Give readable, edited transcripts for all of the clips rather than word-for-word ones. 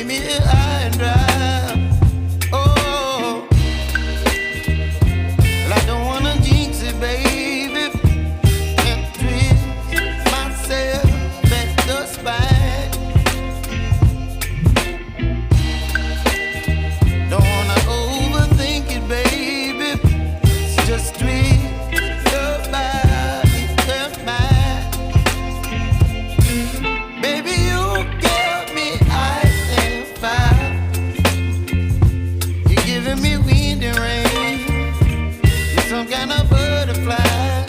leave me high and dry. Oh, well, I don't wanna jinx it, baby, and twist myself at the spine. Don't wanna overthink it, baby. It's just twist your body and mine. Baby, you give me ice and fire. You're giving me wind and rain. You're some kind of butterfly.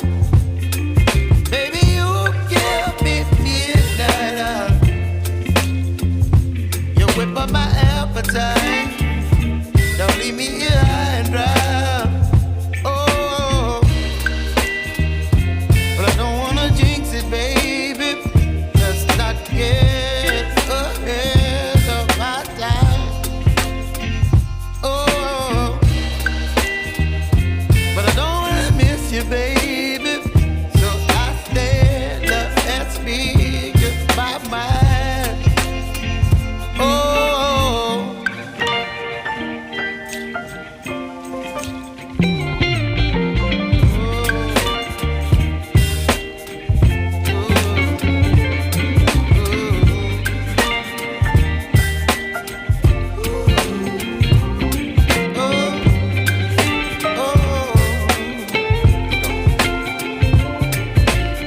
Baby, you give me midnight oil. You whip up my appetite. Don't leave me here high and dry. Oh, but I don't wanna jinx it, baby. Let's not get ahead of my time. Oh, but I don't wanna miss you, baby. So I stand up and speak my mind. Oh.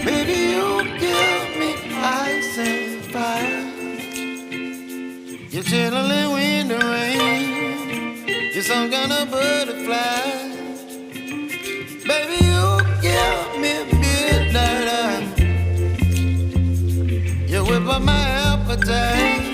Baby, you give me ice and fire. You're chilling wind and rain. You're some kind of butterfly. Baby, you give me midnight oil. You whip up my appetite.